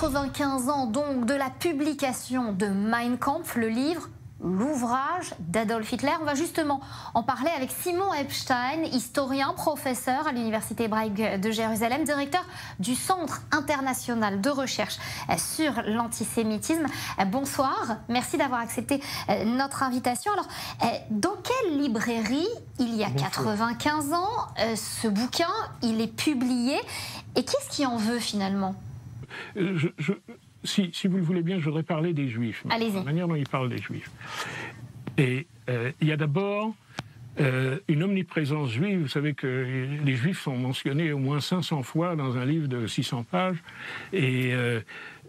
95 ans donc de la publication de Mein Kampf, le livre, l'ouvrage d'Adolf Hitler. On va justement en parler avec Simon Epstein, historien, professeur à l'Université hébraïque de Jérusalem, directeur du Centre international de recherche sur l'antisémitisme. Bonsoir, merci d'avoir accepté notre invitation. Alors, dans quelle librairie, il y a 95 ans, ce bouquin, il est publié et qu'est-ce qui en veut finalement ? Si vous le voulez bien, je voudrais parler des Juifs. Allez-y. La manière dont il parle des Juifs. Et il y a d'abord une omniprésence juive. Vous savez que les Juifs sont mentionnés au moins 500 fois dans un livre de 600 pages. Et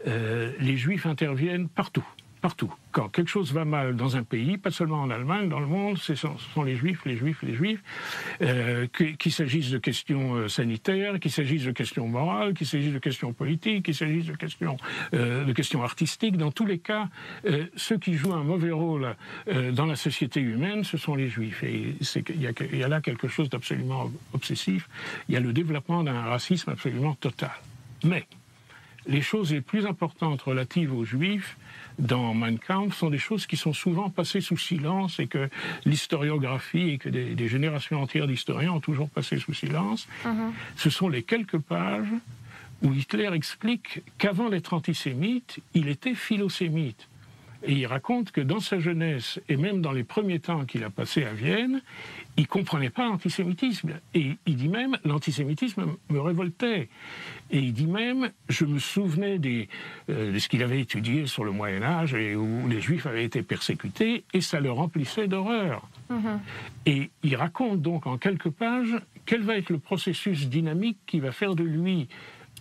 les Juifs interviennent partout. Partout. Quand quelque chose va mal dans un pays, pas seulement en Allemagne, dans le monde, ce sont les Juifs, qu'il s'agisse de questions sanitaires, qu'il s'agisse de questions morales, qu'il s'agisse de questions politiques, qu'il s'agisse de questions artistiques. Dans tous les cas, ceux qui jouent un mauvais rôle dans la société humaine, ce sont les Juifs. Et il y a là quelque chose d'absolument obsessif. Il y a le développement d'un racisme absolument total. Mais les choses les plus importantes relatives aux Juifs dans Mein Kampf sont des choses qui sont souvent passées sous silence et que l'historiographie et que des générations entières d'historiens ont toujours passé sous silence. Ce sont les quelques pages où Hitler explique qu'avant d'être antisémite, il était philosémite. Et il raconte que dans sa jeunesse, et même dans les premiers temps qu'il a passés à Vienne, il ne comprenait pas l'antisémitisme. Et il dit même, l'antisémitisme me révoltait. Et il dit même, je me souvenais de ce qu'il avait étudié sur le Moyen-Âge, et où les Juifs avaient été persécutés, et ça le remplissait d'horreur. Et il raconte donc en quelques pages quel va être le processus dynamique qui va faire de lui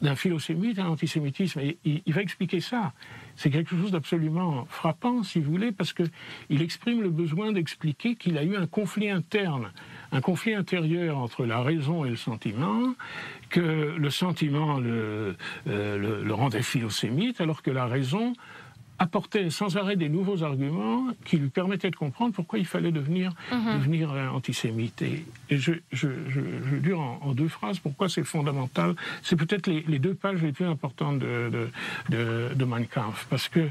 d'un philosémite à l'antisémitisme. Et il va expliquer ça. C'est quelque chose d'absolument frappant, si vous voulez, parce qu'il exprime le besoin d'expliquer qu'il a eu un conflit interne, un conflit intérieur entre la raison et le sentiment, que le sentiment le rendait philosémite, alors que la raison apportait sans arrêt des nouveaux arguments qui lui permettaient de comprendre pourquoi il fallait devenir antisémite. Et je dire en deux phrases pourquoi c'est fondamental. C'est peut-être les deux pages les plus importantes de Mein Kampf, parce que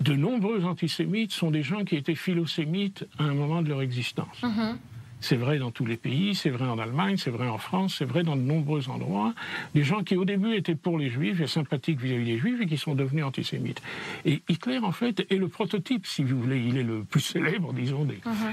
de nombreux antisémites sont des gens qui étaient philosémites à un moment de leur existence. C'est vrai dans tous les pays, c'est vrai en Allemagne, c'est vrai en France, c'est vrai dans de nombreux endroits. Des gens qui au début étaient pour les Juifs et sympathiques vis-à-vis des Juifs et qui sont devenus antisémites. Et Hitler, en fait, est le prototype, si vous voulez. Il est le plus célèbre, disons,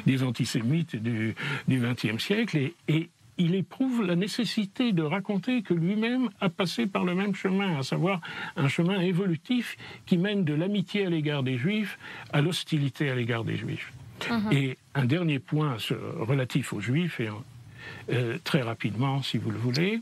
des antisémites du XXe siècle. Et il éprouve la nécessité de raconter que lui-même a passé par le même chemin, à savoir un chemin évolutif qui mène de l'amitié à l'égard des Juifs à l'hostilité à l'égard des Juifs. Et un dernier point relatif aux Juifs, et très rapidement, si vous le voulez,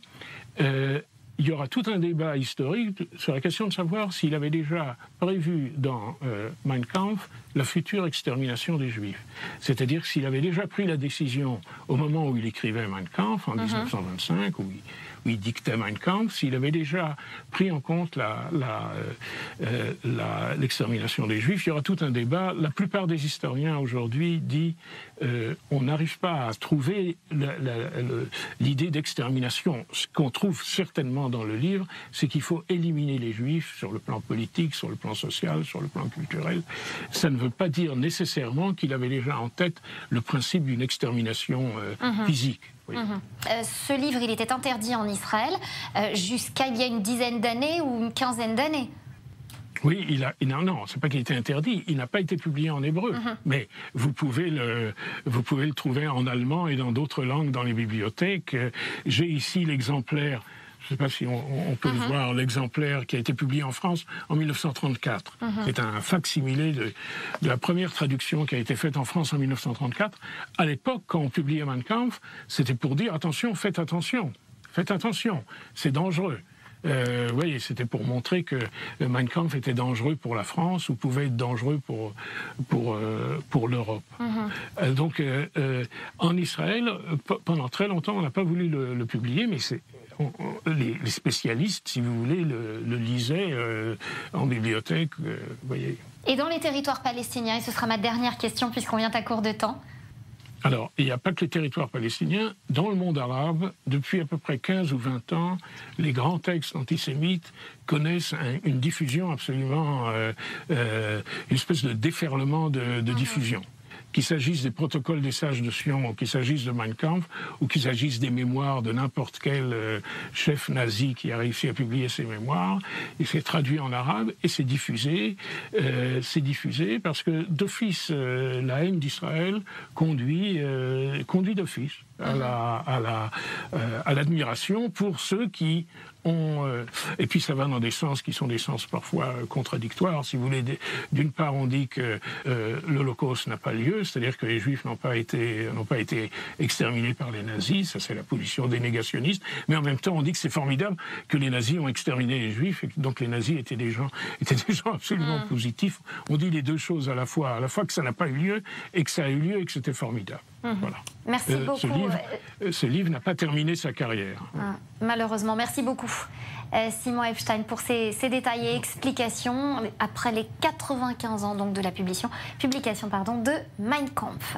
il y aura tout un débat historique sur la question de savoir s'il avait déjà prévu dans Mein Kampf la future extermination des Juifs. C'est-à-dire s'il avait déjà pris la décision au moment où il écrivait Mein Kampf, en 1925, où il dictait Mein Kampf, s'il avait déjà pris en compte l'extermination des Juifs. Il y aura tout un débat. La plupart des historiens aujourd'hui disent on n'arrive pas à trouver l'idée d'extermination. Ce qu'on trouve certainement dans le livre, c'est qu'il faut éliminer les Juifs sur le plan politique, sur le plan social, sur le plan culturel. Ça ne veut pas dire nécessairement qu'il avait déjà en tête le principe d'une extermination physique. Oui. Ce livre, il était interdit en Israël jusqu'à il y a une dizaine d'années ou une quinzaine d'années. Oui, non, c'est pas qu'il était interdit, il n'a pas été publié en hébreu, mais vous pouvez le trouver en allemand et dans d'autres langues dans les bibliothèques. J'ai ici l'exemplaire. Je ne sais pas si on peut voir l'exemplaire qui a été publié en France en 1934. C'est un fac-similé de la première traduction qui a été faite en France en 1934. À l'époque, quand on publiait Mein Kampf, c'était pour dire attention, faites attention, c'est dangereux. Vous voyez, c'était pour montrer que Mein Kampf était dangereux pour la France ou pouvait être dangereux pour l'Europe. Donc, en Israël, pendant très longtemps, on n'a pas voulu le publier, mais les spécialistes, si vous voulez, le lisaient en bibliothèque. Vous voyez. Et dans les territoires palestiniens, et ce sera ma dernière question puisqu'on vient à court de temps, Alors, il n'y a pas que les territoires palestiniens. Dans le monde arabe, depuis à peu près 15 ou 20 ans, les grands textes antisémites connaissent une diffusion absolument, une espèce de déferlement de diffusion. Qu'il s'agisse des protocoles des sages de Sion, ou qu'il s'agisse de Mein Kampf, ou qu'il s'agisse des mémoires de n'importe quel chef nazi qui a réussi à publier ses mémoires, et c'est traduit en arabe et c'est diffusé. C'est diffusé parce que d'office, la haine d'Israël conduit d'office à l'admiration pour ceux qui ont... et puis ça va dans des sens qui sont des sens parfois contradictoires. Si vous voulez, d'une part on dit que l'Holocauste n'a pas lieu, c'est-à-dire que les Juifs n'ont pas été exterminés par les nazis, ça c'est la position des négationnistes, mais en même temps on dit que c'est formidable que les nazis ont exterminé les Juifs, et que donc les nazis étaient des gens absolument positifs. On dit les deux choses à la fois que ça n'a pas eu lieu et que ça a eu lieu et que c'était formidable. Voilà. Merci beaucoup. Ce livre n'a pas terminé sa carrière. Malheureusement. Merci beaucoup, Simon Epstein, pour ces détails et explications après les 95 ans donc, de la publication de Mein Kampf.